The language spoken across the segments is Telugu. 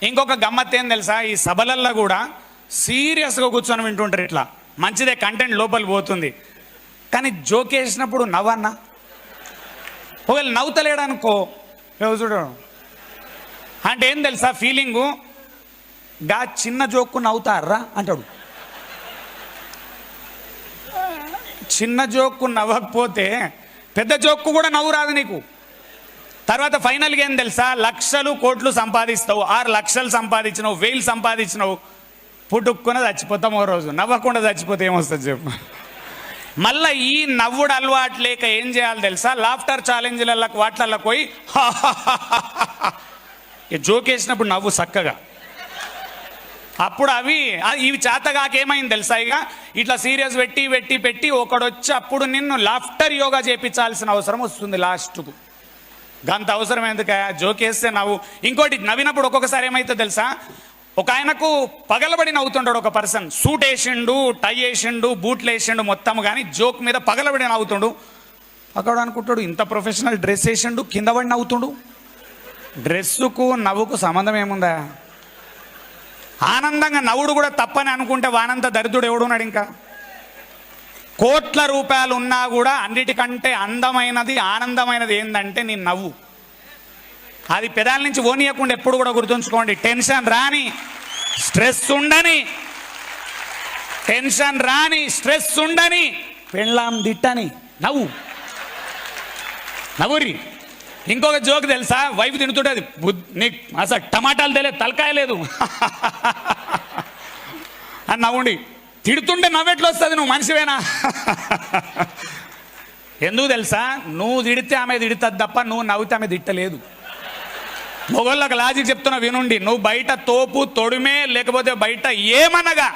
ఇంకొక గమ్మత్ ఏం తెలుసా, ఈ సభలల్లో కూడా సీరియస్గా కూర్చొని వింటుంటారు. ఇట్లా మంచిదే, కంటెంట్ లోపల పోతుంది, కానీ జోక్ వేసినప్పుడు నవ్వన్నా. ఒకవేళ నవ్వుతలేడనుకో చూడడం అంటే ఏం తెలుసా ఫీలింగు, గా చిన్న జోక్కు నవ్వుతారా అంటాడు. చిన్న జోక్కు నవ్వకపోతే పెద్ద జోక్కు కూడా నవ్వు రాదు నీకు. తర్వాత ఫైనల్గా ఏం తెలుసా, లక్షలు కోట్లు సంపాదిస్తావు, 6 లక్షలు సంపాదించినావు, 1000 సంపాదించినావు, పుట్టుక్కున చచ్చిపోతాం. ఓ రోజు నవ్వకుండా చచ్చిపోతే ఏమొస్తుంది చెప్పు. మళ్ళీ ఈ నవ్వుడు అలవాటు లేక ఏం చేయాలి తెలుసా, లాఫ్టర్ ఛాలెంజ్లకు వాటిలకు పోయి జోక్ వేసినప్పుడు నవ్వు చక్కగా. అప్పుడు ఇవి చేతగాకేమైంది తెలుసా, ఇక ఇట్లా సీరియస్ పెట్టి పెట్టి పెట్టి ఒకడొచ్చి అప్పుడు నిన్ను లాఫ్టర్ యోగా చేయించాల్సిన అవసరం వస్తుంది లాస్ట్కు. గంత అవసరం ఎందుక, జోక్ వేస్తే నవ్వు. ఇంకోటి నవ్వినప్పుడు ఒక్కొక్కసారి ఏమైతే తెలుసా, ఒక ఆయనకు పగలబడి నవ్వుతుంటాడు ఒక పర్సన్, సూట్ వేసిండు, టై వేసిండు, బూట్లు వేసిండు మొత్తం, కానీ జోక్ మీద పగలబడి నవ్వుతుండు. అక్కడ అనుకుంటాడు ఇంత ప్రొఫెషనల్ డ్రెస్ వేసిండు, కింద పడి నవ్వుతుండు. డ్రెస్సుకు నవ్వుకు సంబంధం ఏముందా? ఆనందంగా నవ్వుడు కూడా తప్పని అనుకుంటే వానంత దరిద్రుడు ఎవడున్నాడు? ఇంకా కోట్ల రూపాయలు ఉన్నా కూడా అన్నిటికంటే అందమైనది ఆనందమైనది ఏంటంటే నీ నవ్వు. అది పెదాల నుంచి ఓనియకుండా ఎప్పుడు కూడా గుర్తుంచుకోండి. టెన్షన్ రాని, స్ట్రెస్ ఉండని, టెన్షన్ రాని, స్ట్రెస్ ఉండని, పెళ్ళాం దిట్టని నవ్వు, నవ్వురి. ఇంకొక జోక్ తెలుసా, వైఫ్ తింటుంటుంది, నీకు అసలు టమాటాలు తెలియదు, తలకాయ లేదు అని నవ్వుండి. తిడుతుంటే నవ్వెట్లు వస్తుంది, నువ్వు మనిషివేనా? ఎందుకు తెలుసా, నువ్వు తిడితే ఆమె తిడుతుంది తప్ప నువ్వు నవ్వుతే ఆమె తిట్టలేదు. మొగోళ్ళకి లాజిక్ చెప్తున్నా వినుండి. నువ్వు బయట తోపు తొడిమే లేకపోతే బయట ఏమనగా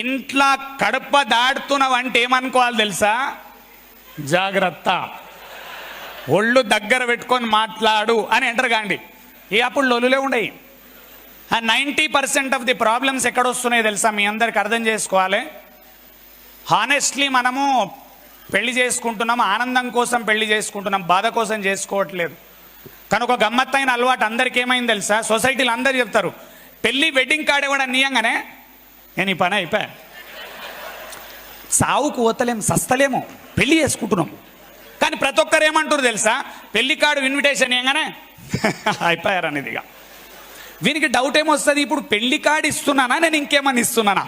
ఇంట్లో కడప దాడుతున్నావంటే ఏమనుకోవాలి తెలుసా, జాగ్రత్త, ఒళ్ళు దగ్గర పెట్టుకొని మాట్లాడు అని ఎంటర్ కాండి. అప్పుడు లొలులే ఉండయి. 90% ఆఫ్ ది ప్రాబ్లమ్స్ ఎక్కడ వస్తున్నాయి తెలుసా, మీ అందరికి అర్థం చేసుకోవాలి. హానెస్ట్లీ మనము పెళ్లి చేసుకుంటున్నాం, ఆనందం కోసం పెళ్లి చేసుకుంటున్నాం, బాధ కోసం చేసుకోవట్లేదు. కానీ ఒక గమ్మత్తైన అలవాటు అందరికి ఏమైంది తెలుసా, సొసైటీలో అందరు చెప్తారు, పెళ్ళి వెడ్డింగ్ కార్డ్ ఇవ్వడం నీయంగానే నేను ఈ పని అయిపోయా, సావుకు పోతలేము, సస్తలేము, పెళ్లి చేసుకుంటున్నాం. కానీ ప్రతి ఒక్కరు ఏమంటారు తెలుసా, పెళ్లి కార్డు ఇన్విటేషన్ ఇవ్వగానే అయిపోయారు అనేది. ఇక వీనికి డౌట్ ఏమొస్తుంది, ఇప్పుడు పెళ్లి కార్డు ఇస్తున్నానా నేను ఇంకేమని ఇస్తున్నానా?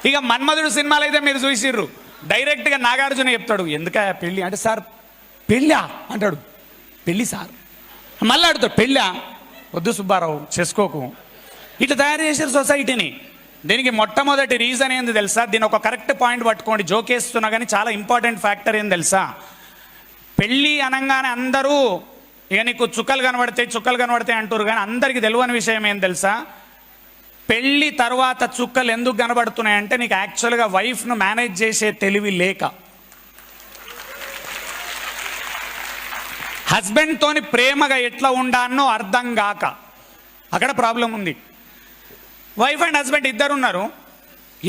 ఇక మన్మధుడు సినిమాలు అయితే మీరు చూసిర్రు, డైరెక్ట్గా నాగార్జున చెప్తాడు, ఎందుక పెళ్ళి అంటే, సార్ పెళ్ళా అంటాడు, పెళ్ళి సార్. మళ్ళీ అడుగుతాడు, పెళ్ళా? వద్దు సుబ్బారావు చేసుకోకు. ఇట్లా తయారు చేసారు సొసైటీని. దీనికి మొట్టమొదటి రీజన్ ఏంది తెలుసా, దీని ఒక కరెక్ట్ పాయింట్ పట్టుకోండి, జోకేస్తున్నా కానీ చాలా ఇంపార్టెంట్ ఫ్యాక్టర్ ఏం తెలుసా, పెళ్ళి అనగానే అందరూ ఇక నీకు చుక్కలు కనబడతాయి అంటారు, కానీ అందరికీ తెలియని విషయం ఏం తెలుసా, పెళ్ళి తర్వాత చుక్కలు ఎందుకు కనబడుతున్నాయంటే నీకు యాక్చువల్గా వైఫ్ను మేనేజ్ చేసే తెలివి లేక, హస్బెండ్తోని ప్రేమగా ఎట్లా ఉండానో అర్థం కాక, అక్కడ ప్రాబ్లం ఉంది. వైఫ్ అండ్ హస్బెండ్ ఇద్దరు ఉన్నారు,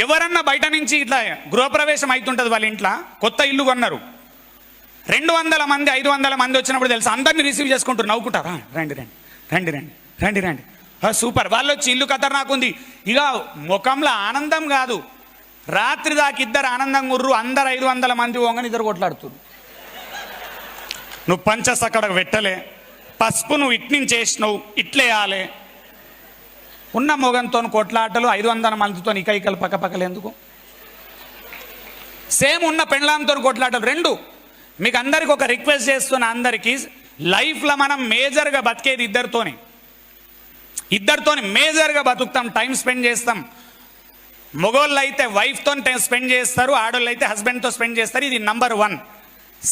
ఎవరన్నా బయట నుంచి ఇట్లా గృహప్రవేశం అవుతుంటుంది, వాళ్ళ ఇంట్లో కొత్త ఇల్లు కొన్నారు, 200 మంది 500 మంది వచ్చినప్పుడు తెలుసు అందరినీ రిసీవ్ చేసుకుంటారు, నవ్వుకుంటారా, రండి రండి రండి రండి రండి రండి, సూపర్. వాళ్ళు వచ్చి ఇల్లు ఖతర్నాకుంది, ఇక ముఖంలో ఆనందం కాదు, రాత్రి దాకా ఇద్దరు ఆనందంగా ఉర్రు, అందరు 500 మంది పోగానే ఇద్దరు కొట్లాడుతున్నారు. నువ్వు పంచస్ అక్కడ పెట్టలే, పసుపు నువ్వు ఇట్నుంచి చేసినావు, ఇట్లేయాలి. ఉన్న మొగంతో కొట్లాటలు, 500 మందితో ఇకైకలు పక్కపక్కలు ఎందుకు? సేమ్ ఉన్న పెండ్లాంతో కొట్లాటలు రెండు. మీకు అందరికి ఒక రిక్వెస్ట్ చేస్తున్న, అందరికీ లైఫ్లో మనం మేజర్గా బతికేది ఇద్దరితోని మేజర్గా బతుకుతాం, టైం స్పెండ్ చేస్తాం. మొగోళ్ళు అయితే వైఫ్తో స్పెండ్ చేస్తారు, ఆడోళ్ళు అయితే హస్బెండ్తో స్పెండ్ చేస్తారు. ఇది నంబర్ 1.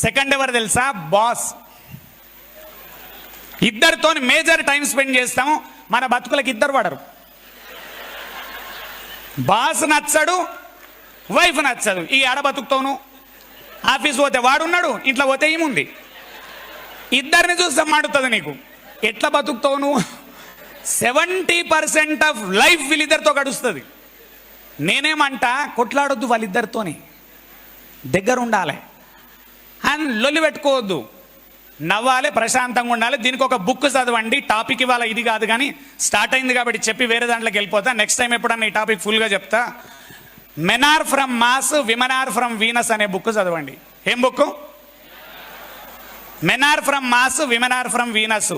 సెకండ్ ఎవరు తెలుసా, బాస్. ఇద్దరితో మేజర్ టైం స్పెండ్ చేస్తాము, మన బతుకులకు ఇద్దరు పడరు. బాస్ నచ్చడు, వైఫ్ నచ్చదు, ఈ ఆడ బతుకుతావును. ఆఫీస్ పోతే వాడున్నాడు, ఇంట్లో పోతే ఏముంది, ఇద్దరిని చూస్తే మాడుతుంది నీకు, ఎట్లా బతుకుతావు నువ్వు? 70% ఆఫ్ లైఫ్ వీళ్ళిద్దరితో గడుస్తుంది. నేనేమంటా, కొట్లాడొద్దు, వాళ్ళిద్దరితోని దగ్గర ఉండాలి, అండ్ లొల్లి పెట్టుకోవద్దు. నవ్వాలి, ప్రశాంతంగా ఉండాలి. దీనికి ఒక బుక్ చదవండి. టాపిక్ ఇవాళ ఇది కాదు, కానీ స్టార్ట్ అయింది కాబట్టి చెప్పి వేరే దాంట్లోకి వెళ్ళిపోతా. నెక్స్ట్ టైం ఎప్పుడన్నా ఈ టాపిక్ ఫుల్గా చెప్తా. Men are from Mars, women are from Venus అనే బుక్ చదవండి. ఏం book? Men are from Mars, women are from Venus.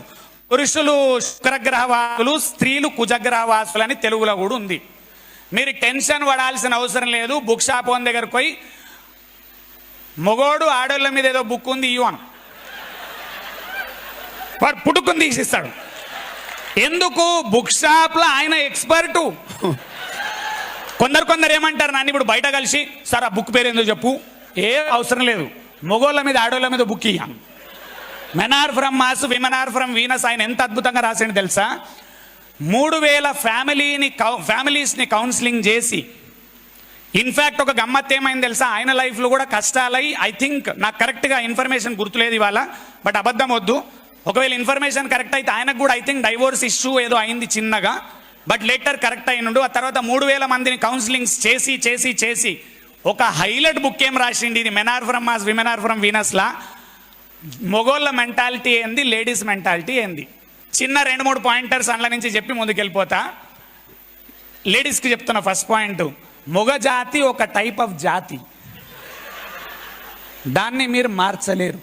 పురుషులు శుక్రగ్రహవాసులు, స్త్రీలు కుజగ్రహవాసులు అని తెలుగులో కూడా ఉంది. మీరు టెన్షన్ పడాల్సిన అవసరం లేదు. బుక్ షాప్ ఓన్ దగ్గరకు పోయి మొగోడు ఆడోళ్ళ మీద ఏదో బుక్ ఉంది ఇవ్వు అను, వాడు పుట్టుకుని తీసిస్తాడు. ఎందుకు? బుక్ షాప్లో ఆయన ఎక్స్పర్టు. కొందరు ఏమంటారు, నన్ను ఇప్పుడు బయట కలిసి సార్ ఆ బుక్ పేరు ఎందుకు చెప్పు, ఏ అవసరం లేదు, మొగోళ్ళ మీద ఆడోళ్ళ మీద బుక్ ఇయ్యాను. Men are from Mars, women are from Venus. ఆయన ఎంత అద్భుతంగా రాసిండు తెలుసా? 3000 ఫ్యామిలీస్ని కౌన్సిలింగ్ చేసి, ఇన్ఫ్యాక్ట్ ఒక గమ్మత్ ఏమైంది తెలుసా, ఆయన లైఫ్లో కూడా కష్టాలై, ఐ థింక్ నాకు కరెక్ట్గా ఇన్ఫర్మేషన్ గుర్తులేదు ఇవాళ, బట్ అబద్ధం వద్దు, ఒకవేళ ఇన్ఫర్మేషన్ కరెక్ట్ అయితే ఆయనకు కూడా ఐ థింక్ డైవోర్స్ ఇష్యూ ఏదో అయింది చిన్నగా, బట్ లెటర్ కరెక్ట్ అయినుండు. ఆ తర్వాత 3000 మందిని కౌన్సిలింగ్స్ చేసి ఒక హైలైట్ బుక్ ఏం రాసిండి, ఇది men are from Mars, women are from వీనస్లా మొగోళ్ళ మెంటాలిటీ ఏంది, లేడీస్ మెంటాలిటీ ఏంది. చిన్న 2-3 పాయింటర్స్ అందులో నుంచి చెప్పి ముందుకెళ్ళిపోతా. లేడీస్కి చెప్తున్నా. ఫస్ట్ పాయింట్, మొగ జాతి ఒక టైప్ ఆఫ్ జాతి, దాన్ని మీరు మార్చలేరు.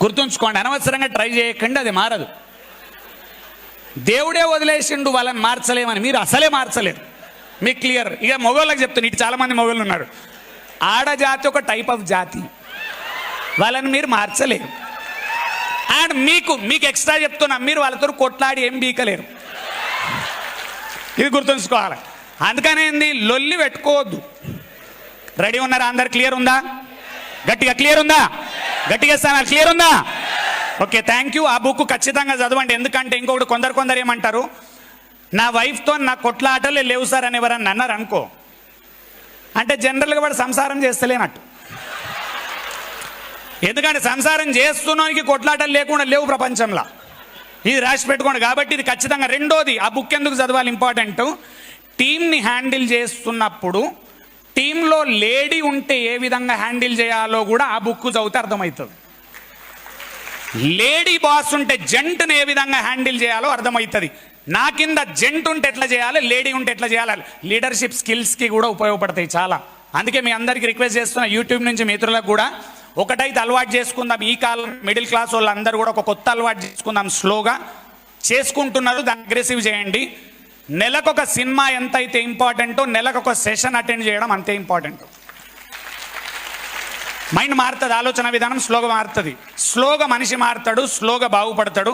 గుర్తుంచుకోండి, అనవసరంగా ట్రై చేయకండి, అది మారదు. దేవుడే వదిలేసిండు వాళ్ళని మార్చలేమని, మీరు అసలే మార్చలేరు. మీకు క్లియర్. ఇక మొగోళ్ళకి చెప్తున్నా, ఇటు చాలామంది మొగోళ్ళు ఉన్నారు. ఆడజాతి ఒక టైప్ ఆఫ్ జాతి, వాళ్ళని మీరు మార్చలేరు. అండ్ మీకు ఎక్స్ట్రా చెప్తున్నా, మీరు వాళ్ళతో కొట్లాడి ఏం బీకలేరు. ఇది గుర్తుంచుకోవాలి. అందుకనే లొల్లి పెట్టుకోవద్దు. రెడీ ఉన్నారా అందరు? క్లియర్ ఉందా? గట్టిగా క్లియర్ ఉందా? గట్టిగా ఇస్తాను. క్లియర్ ఉందా? Okay, thank you. ఆ బుక్ ఖచ్చితంగా చదవండి. ఎందుకంటే ఇంకొకటి కొందరు ఏమంటారు, నా వైఫ్తో నా కొట్లాటలే లేవు సార్ అని ఎవరన్నా అన్నారు అనుకో, అంటే జనరల్గా వాడు సంసారం చేస్తలేనట్టు. ఎందుకంటే సంసారం చేస్తున్నానికి కొట్లాటలు లేకుండా లేవు ప్రపంచంలో. ఇది రాసి పెట్టుకోండి. కాబట్టి ఇది ఖచ్చితంగా. రెండోది, ఆ బుక్ ఎందుకు చదవాలి ఇంపార్టెంట్, టీంని హ్యాండిల్ చేస్తున్నప్పుడు టీంలో లేడీ ఉంటే ఏ విధంగా హ్యాండిల్ చేయాలో కూడా ఆ బుక్ చదివితే అర్థమవుతుంది. లేడీ బాస్ ఉంటే జంట్ని ఏ విధంగా హ్యాండిల్ చేయాలో అర్థమవుతుంది. నా కింద జంట్ ఉంటే ఎట్లా చేయాలి, లేడీ ఉంటే ఎట్లా చేయాలి, లీడర్షిప్ స్కిల్స్కి కూడా ఉపయోగపడతాయి చాలా. అందుకే మీ అందరికీ రిక్వెస్ట్ చేస్తున్నా, యూట్యూబ్ నుంచి మిత్రులకు కూడా ఒకటైతే అలవాటు చేసుకుందాం. ఈ కాలం మిడిల్ క్లాస్ వాళ్ళందరూ కూడా ఒక కొత్త అలవాటు చేసుకుందాం. స్లోగా చేసుకుంటున్నారు, దాన్ని అగ్రెసివ్ చేయండి. నెలకొక సినిమా ఎంతైతే ఇంపార్టెంటో నెలకొక సెషన్ అటెండ్ చేయడం అంతే ఇంపార్టెంట్. మైండ్ మారుతుంది, ఆలోచన విధానం స్లోగా మారుతుంది. స్లోగా మనిషి మారుతాడు, స్లోగా బాగుపడతాడు.